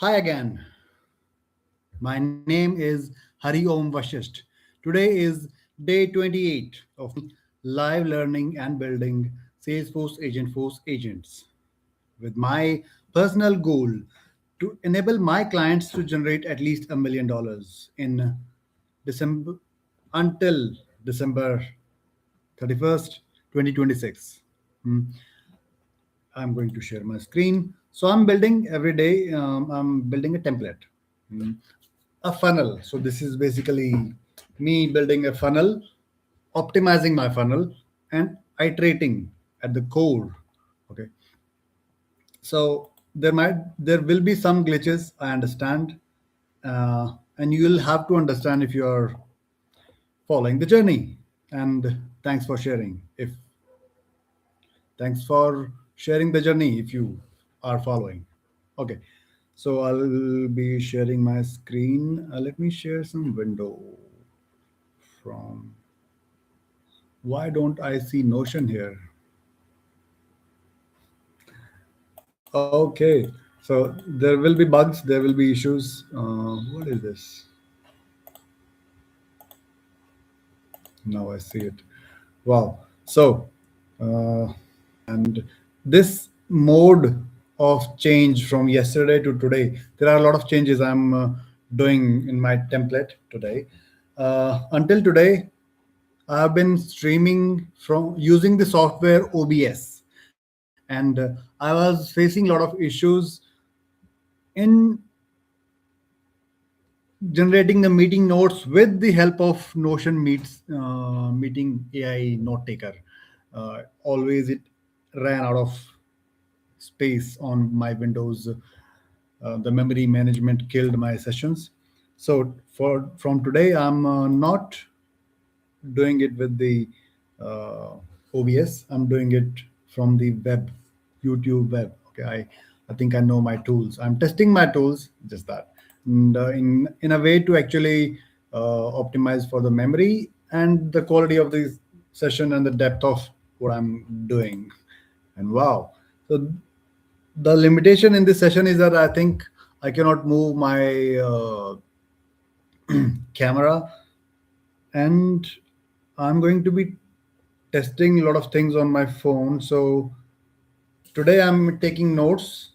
Hi again. My name is Hari Om Vashisht. Today is day 28 of live learning and building Salesforce Agentforce agents with my personal goal to enable my clients to generate at least $1 million in December until December 31st, 2026. Hmm. I'm going to share my screen. So I'm building every day. I'm building a template, mm, a funnel. So this is basically me building a funnel, optimizing my funnel, and iterating at the core. Okay. So there will be some glitches. I understand, and you will have to understand if you are following the journey. And thanks for sharing the journey if you are following. Okay, so I'll be sharing my screen. Let me share some window from. Why don't I see Notion here? Okay, so there will be bugs, there will be issues. What is this? Now I see it. Wow. So, uh, and this mode of change from yesterday to today, there are a lot of changes I'm doing in my template today. Until today, I have been streaming from using the software OBS, and I was facing a lot of issues in generating the meeting notes with the help of Notion meeting AI note taker. Always it ran out of space on my Windows. The memory management killed my sessions. So for from today, I'm not doing it with the uh, OBS. I'm doing it from the web, YouTube web. Okay, I think I know my tools. I'm testing my tools, just that, and in a way to actually optimize for the memory and the quality of the session and the depth of what I'm doing. And wow, so the limitation in this session is that I think I cannot move my camera, and I'm going to be testing a lot of things on my phone. So today I'm taking notes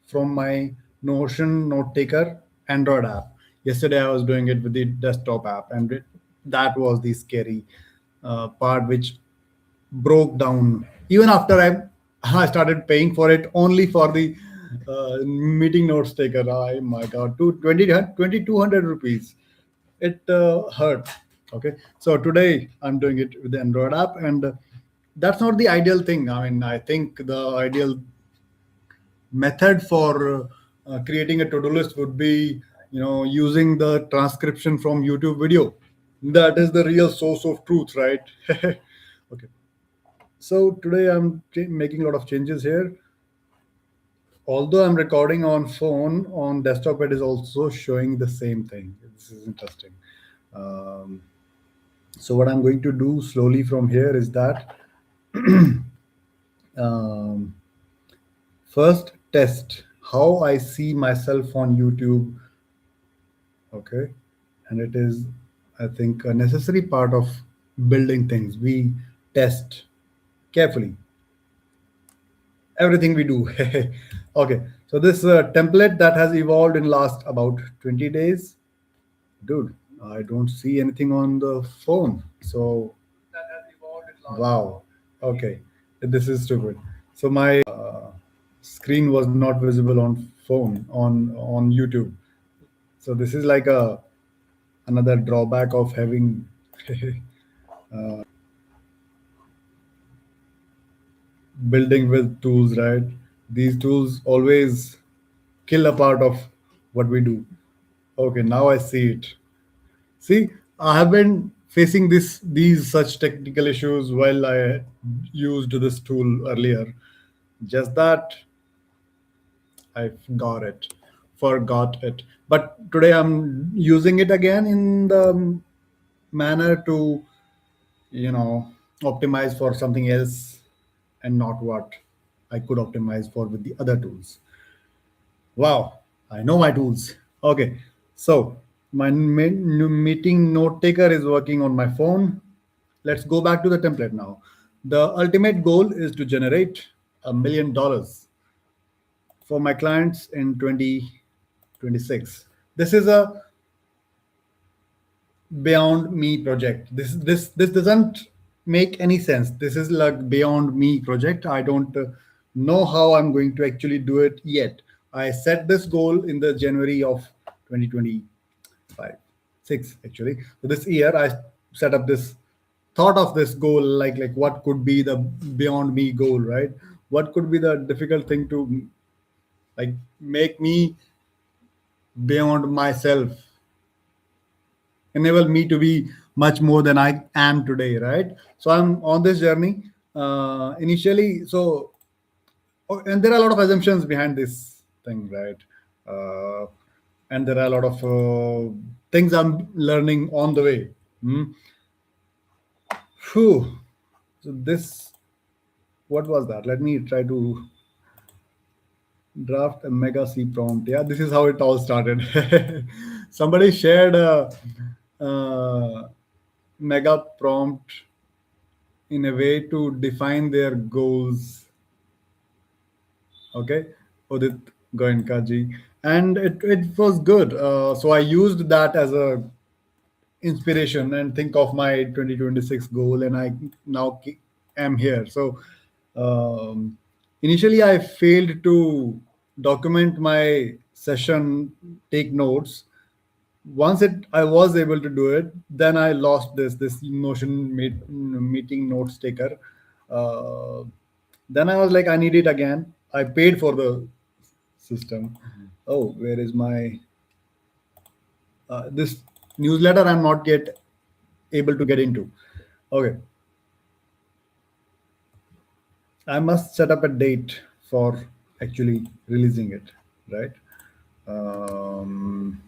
from my Notion note taker Android app. Yesterday I was doing it with the desktop app, and that was the scary part, which broke down even after I started paying for it only for the meeting notes taker. Oh my god, 2,200 rupees. It hurt. Okay, so today I'm doing it with the Android app, and that's not the ideal thing. I mean, I think the ideal method for creating a to-do list would be, using the transcription from YouTube video. That is the real source of truth, right? Okay, so today I'm making a lot of changes here. Although I'm recording on phone, on desktop it is also showing the same thing. This is interesting. um, so what I'm going to do slowly from here is that, um, first test how I see myself on YouTube. Okay, and it is, I think, a necessary part of building things. We test carefully everything we do. Okay, so this template that has evolved in last about 20 days, dude, I don't see anything on the phone. So wow, okay, this is stupid. So my screen was not visible on phone on YouTube. So this is like a another drawback of having building with tools, right? These tools always kill a part of what we do. Okay, now I see it. See, I have been facing these such technical issues while I used this tool earlier. Just that I forgot it. But today I'm using it again in the manner to, optimize for something else and not what I could optimize for with the other tools. Wow. I know my tools. Okay, so my new meeting note taker is working on my phone. Let's go back to the template now. The ultimate goal is to generate $1 million for my clients in 2026. This is a beyond me project. This doesn't make any sense. This is like beyond me project. I don't know how I'm going to actually do it yet. I set this goal in the January of 2025, 6 actually. So this year I set up this thought of this goal, like what could be the beyond me goal, right? What could be the difficult thing to like make me beyond myself, enable me to be much more than I am today, right? So I'm on this journey. Initially, and there are a lot of assumptions behind this thing, right? Uh, and there are a lot of things I'm learning on the way. Hmm. Phew. So this, what was that? Let me try to draft a mega C prompt. Yeah, this is how it all started. Somebody shared a mega prompt in a way to define their goals. Okay, Udit Goenkaji, and it was good. So I used that as a inspiration and think of my 2026 goal, and I now am here. So um, initially I failed to document my session, take notes. Once it I was able to do it, then I lost this notion meeting notes taker. uh, then I was like, I need it again. I paid for the system. Oh, where is my this newsletter? I'm not yet able to get into. Okay, I must set up a date for actually releasing it, right? um,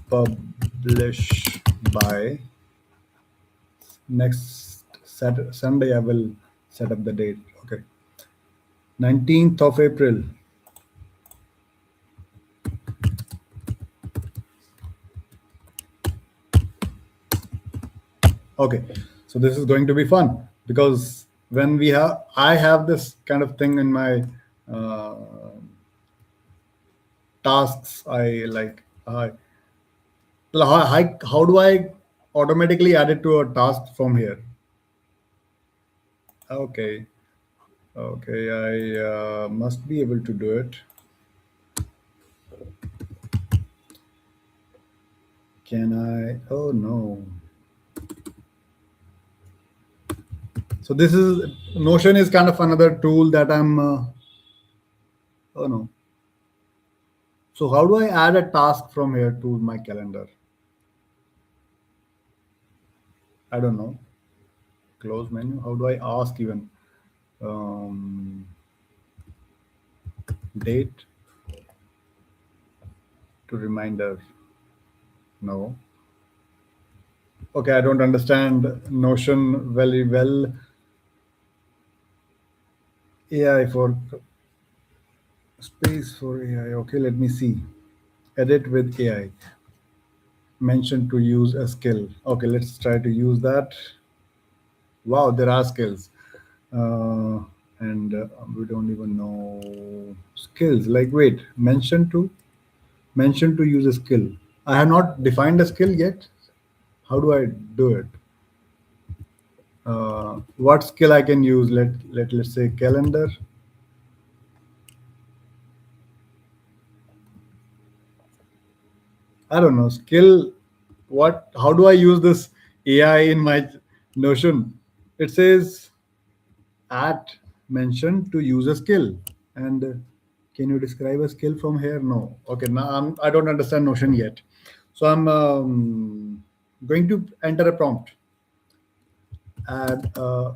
Publish by next Sunday. I will set up the date. Okay, 19th of April. Okay, so this is going to be fun because when I have this kind of thing in my uh, tasks. I like how do I automatically add it to a task from here? Okay, okay, I must be able to do it. Can I? Oh no. So this is Notion is kind of another tool that I'm. Oh no. So how do I add a task from here to my calendar? I don't know. Close menu. How do I ask even? Um, Date to reminder. No. Okay, I don't understand Notion very well. AI for space for AI. Okay, let me see. Edit with AI. Mention to use a skill. Okay, let's try to use that. Wow, there are skills. Uh, and we don't even know skills. Like, wait, mention to use a skill. I have not defined a skill yet. How do I do it? What skill I can use? Let's say calendar. I don't know skill. What? How do I use this AI in my Notion? It says at mention to use a skill. And can you describe a skill from here? No. Okay. Now I don't understand Notion yet. So I'm going to enter a prompt. Add a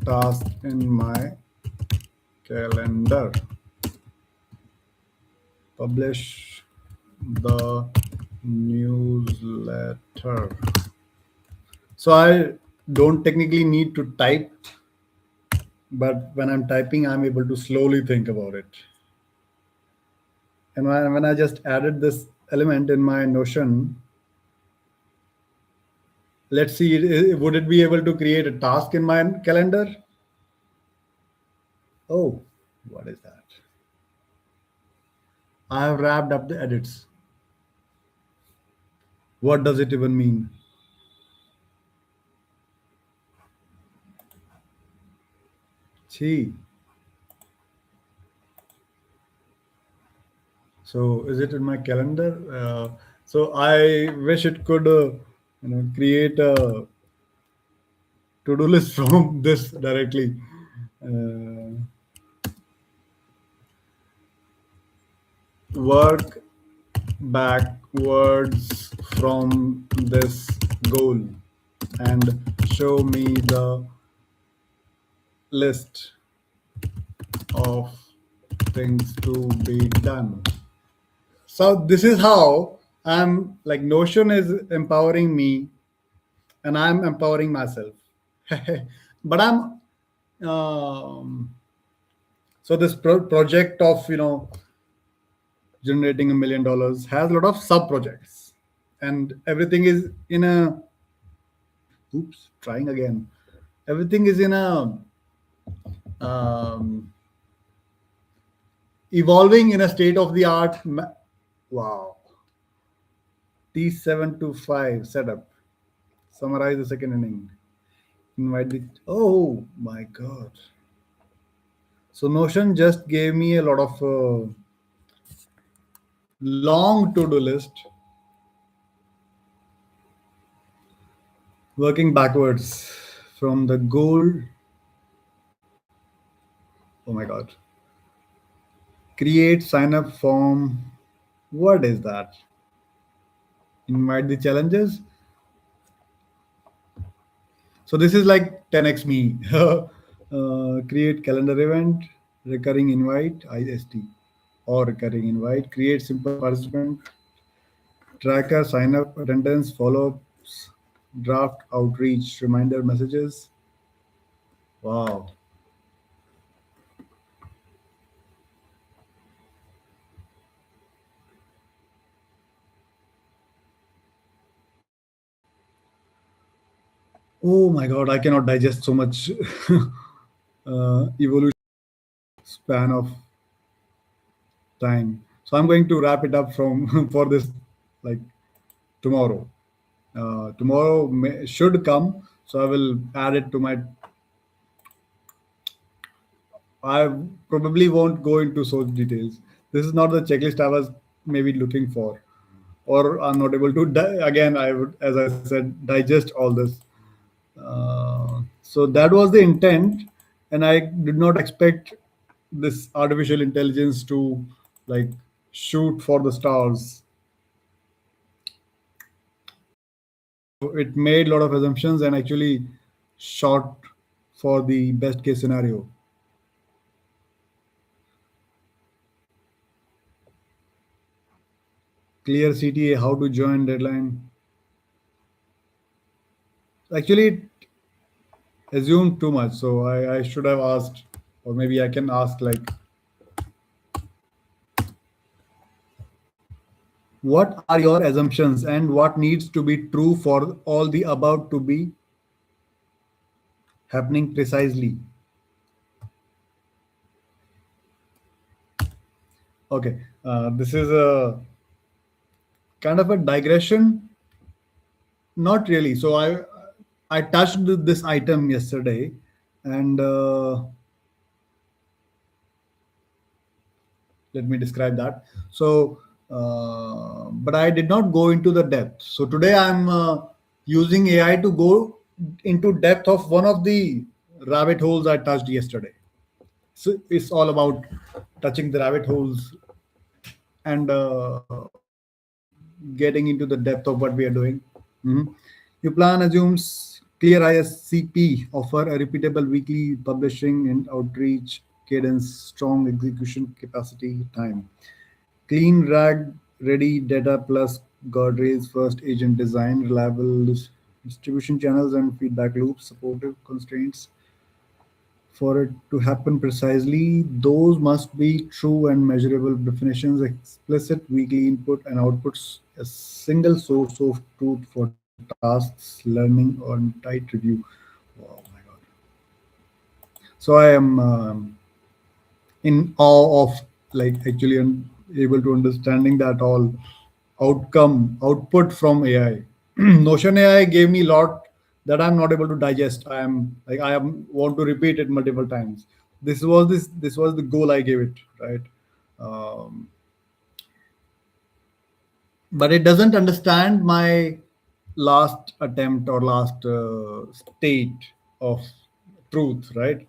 task in my calendar. Publish the newsletter. So I don't technically need to type but when I'm typing, I'm able to slowly think about it. And when I just added this element in my Notion, let's see, would it be able to create a task in my calendar? Oh, what is that? I have wrapped up the edits. What does it even mean? Gee, so is it in my calendar? So I wish it could, create a to-do list from this directly. Uh, Work backwards from this goal and show me the list of things to be done. So this is how I'm like Notion is empowering me and I'm empowering myself. But I'm so this project of generating $1 million has a lot of sub projects, and everything is in a oops trying again. Everything is in a um, evolving in a state of the art. Wow. T725 setup. Summarize the second inning. Invite the. Oh my god. So Notion just gave me a lot of long to-do list, working backwards from the goal. Oh my god. Create sign up form. What is that? Invite the challenges. So this is like 10x me. Create calendar event, recurring invite, IST, or recurring invite. Create simple participant tracker, sign up, attendance, follow ups, draft, outreach, reminder messages. Wow. Oh my god, I cannot digest so much evolution span of time. So I'm going to wrap it up from for this like tomorrow. Tomorrow should come, so I will add it to my. I probably won't go into such details. This is not the checklist I was maybe looking for, or I'm not able to. Again, I would, as I said, digest all this. So that was the intent, and I did not expect this artificial intelligence to like shoot for the stars. It made a lot of assumptions and actually shot for the best case scenario. Clear CTA, how to join deadline. Actually, it assumed too much, so I should have asked, or maybe I can ask like, what are your assumptions and what needs to be true for all the above to be happening precisely? Okay, this is a kind of a digression. Not really. So I touched this item yesterday, and let me describe that. So, but I did not go into the depth. So today I'm using AI to go into depth of one of the rabbit holes I touched yesterday. So it's all about touching the rabbit holes and getting into the depth of what we are doing. Mhm. Your plan assumes clear ISCP, offer a repeatable weekly publishing and outreach cadence, strong execution capacity, time. Clean RAG ready data plus guardrails, first agent design, reliable distribution channels and feedback loops, supportive constraints, For it to happen precisely, those must be true and measurable definitions, explicit weekly input and outputs, a single source of truth for tasks, learning, or tight review. Oh my god. So I am in awe of, like, actually able to understanding that all output from AI. Notion AI gave me a lot that I'm not able to digest. I am want to repeat it multiple times. This was the goal I gave it, right? Um, but it doesn't understand my last attempt or last state of truth, right?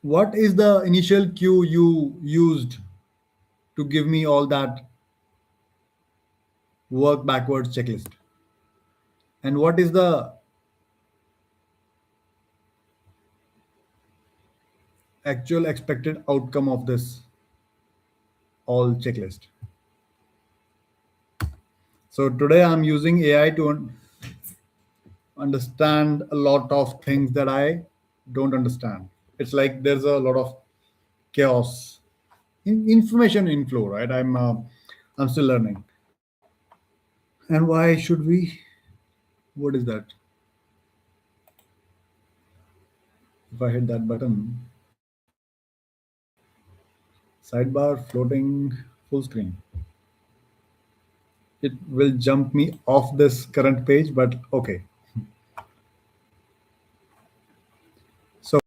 What is the initial cue you used to give me all that work backwards checklist? And what is the actual expected outcome of this all checklist? So today I'm using AI to understand a lot of things that I don't understand. It's like there's a lot of chaos, information inflow, right? I'm still learning. And why should we? What is that? If I hit that button, sidebar floating full screen, it will jump me off this current page, but okay. So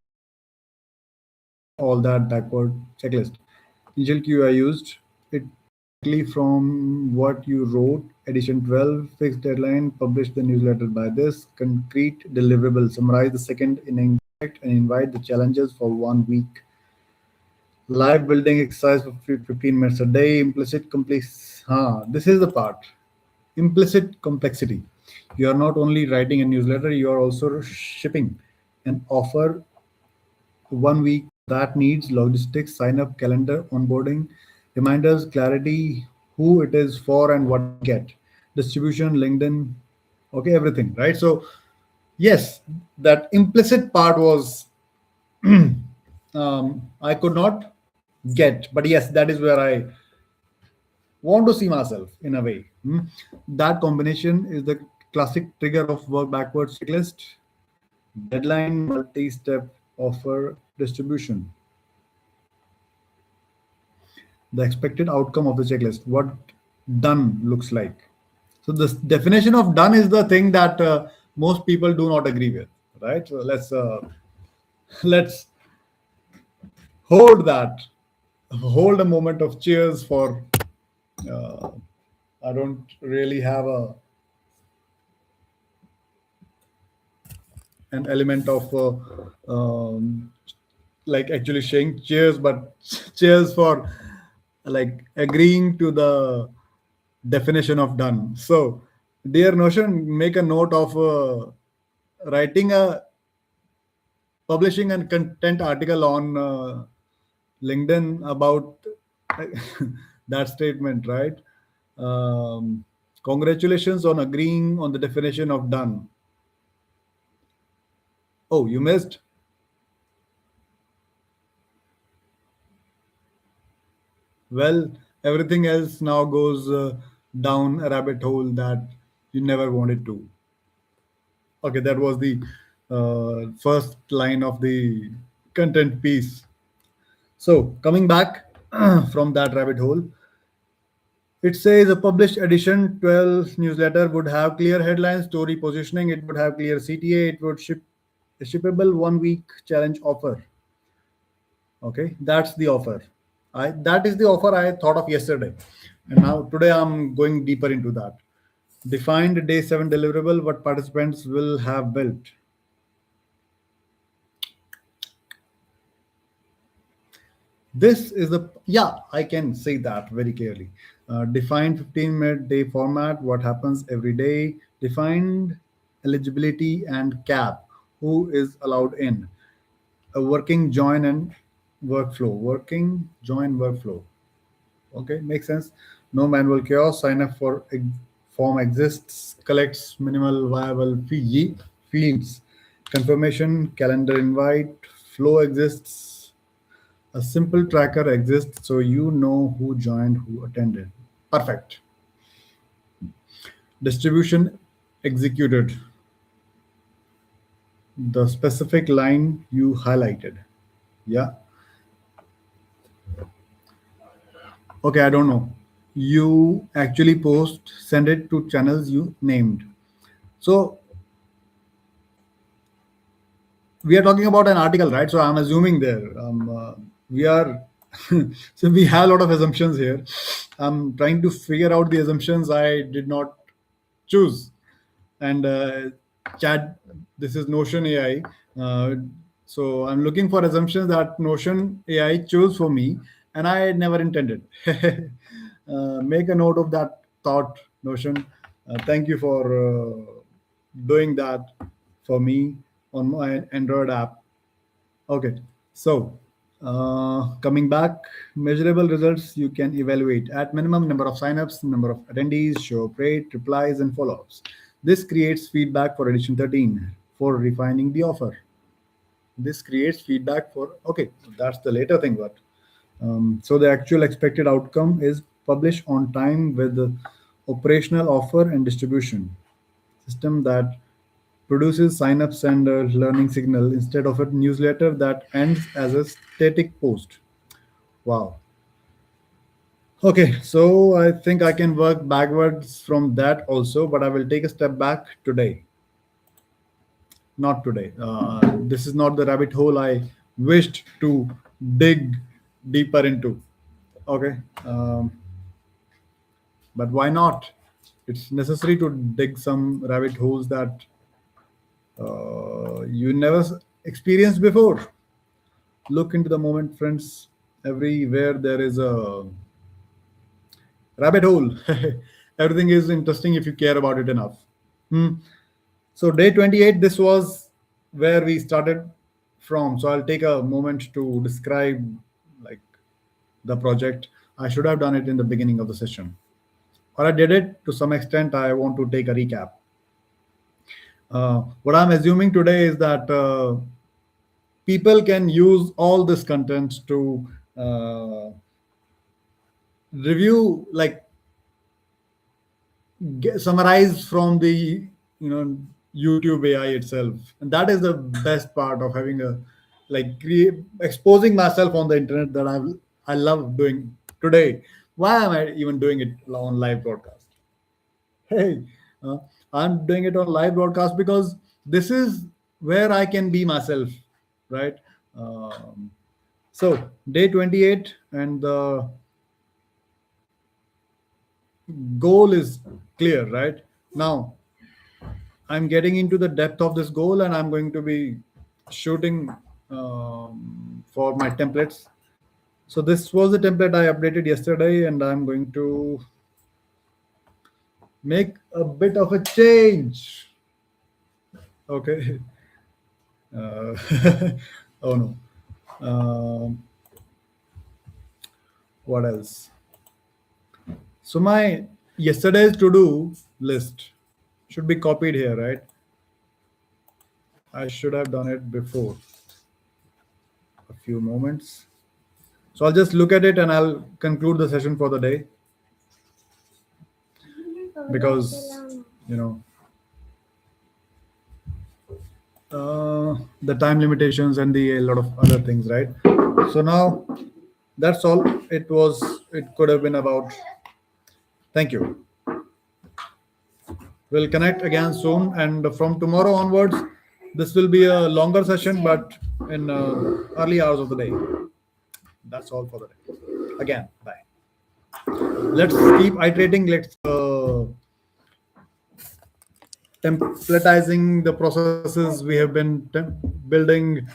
all that backward checklist. Initial queue I used it directly from what you wrote. Edition 12, fixed deadline, publish the newsletter by this, concrete deliverable, summarize the second in impact and invite the challenges for 1 week. Live building exercise for 15 minutes a day, implicit complex. This is the part. Implicit complexity. You are not only writing a newsletter, you are also shipping an offer 1 week that needs logistics, sign up, calendar, onboarding, reminders, clarity, who it is for and what they get, distribution, LinkedIn, okay, everything, right? So, yes, that implicit part was I could not get, but yes, that is where I want to see myself in a way. That combination is the classic trigger of work backwards checklist, deadline, multi step, offer, distribution, the expected outcome of the checklist, what done looks like. So the definition of done is the thing that most people do not agree with, right? So let's hold that, hold a moment of cheers for. Uh, I don't really have a an element of like actually saying cheers, but cheers for like agreeing to the definition of done. So, dear Notion, make a note of writing a publishing a content article on LinkedIn about that statement, right? Um, Congratulations on agreeing on the definition of done. Oh, you missed. Well, everything else now goes down a rabbit hole that you never wanted to. Okay, that was the first line of the content piece. So, coming back from that rabbit hole, it says a published edition 12 newsletter would have clear headlines, story positioning, it would have clear CTA, it would ship a shippable 1 week challenge offer. Okay, that's the offer. That is the offer I thought of yesterday. And now today I'm going deeper into that. Defined day 7 deliverable, what participants will have built. This is the, yeah, I can say that very clearly. Defined 15-minute day format, what happens every day. Defined eligibility and cap, who is allowed in. A working join and workflow. Working join workflow. Okay, makes sense. No manual chaos. Sign up for form exists. Collects minimal viable fields. Confirmation, calendar invite, flow exists. A simple tracker exists so you know who joined, who attended. Perfect. Distribution executed. The specific line you highlighted. Yeah. Okay, I don't know. You actually post, send it to channels you named. So we are talking about an article, right? So I'm assuming there. We are, so we have a lot of assumptions here. I'm trying to figure out the assumptions I did not choose. And chat, this is Notion AI. So I'm looking for assumptions that Notion AI chose for me, and I never intended. Make a note of that thought, Notion. Thank you for doing that for me on my Android app. Okay, so coming back, measurable results you can evaluate at minimum number of signups, number of attendees, show up rate, replies, and follow-ups. This creates feedback for edition 13 for refining the offer. This creates feedback for, okay, that's the later thing, but so the actual expected outcome is publish on time with the operational offer and distribution system that produces signups and a learning signal instead of a newsletter that ends as a static post. Wow. Okay, so I think I can work backwards from that also, but I will take a step back today. Not today. This is not the rabbit hole I wished to dig deeper into. Okay, but why not? It's necessary to dig some rabbit holes that you never experienced before. Look into the moment, friends. Everywhere there is a rabbit hole. Everything is interesting if you care about it enough. Hmm. So day 28, this was where we started from. So I'll take a moment to describe like the project. I should have done it in the beginning of the session, or I did it to some extent. I want to take a recap. What I'm assuming today is that people can use all this content to review, like summarize from the YouTube AI itself, and that is the best part of having a exposing myself on the internet that I love doing today. Why am I even doing it on live broadcast? Hey, uh, I'm doing it on live broadcast because this is where I can be myself, right? Um, so day 28, and the goal is clear, right? Now I'm getting into the depth of this goal, and I'm going to be shooting for my templates. So this was the template I updated yesterday, and I'm going to make a bit of a change. Okay. Uh, oh no. Um, what else? So my yesterday's to-do list should be copied here, right? I should have done it before. A few moments. So I'll just look at it and I'll conclude the session for the day because you know the time limitations and the a lot of other things, right? So now that's all it was. It could have been about. Thank you. We'll connect again soon, and from tomorrow onwards, this will be a longer session, but in early hours of the day. That's all for the day. Again, bye. Let's keep iterating. Let's templatizing the processes we have been building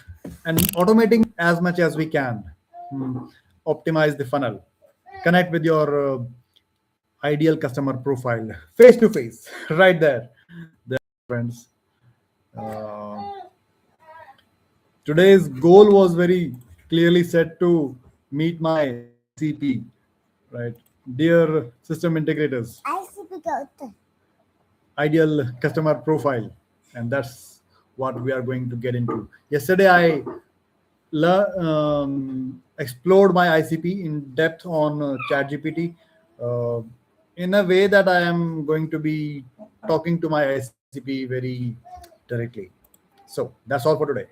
and automating as much as we can. Hmm. Optimize the funnel. Connect with your ideal customer profile face to face, right there, friends. Uh, Today's goal was very clearly set to meet my CP, right? dear system integrators, ideal customer profile, and that's what we are going to get into. Yesterday, I explored my ICP in depth on ChatGPT uh, in a way that I am going to be talking to my ICP very directly. So that's all for today.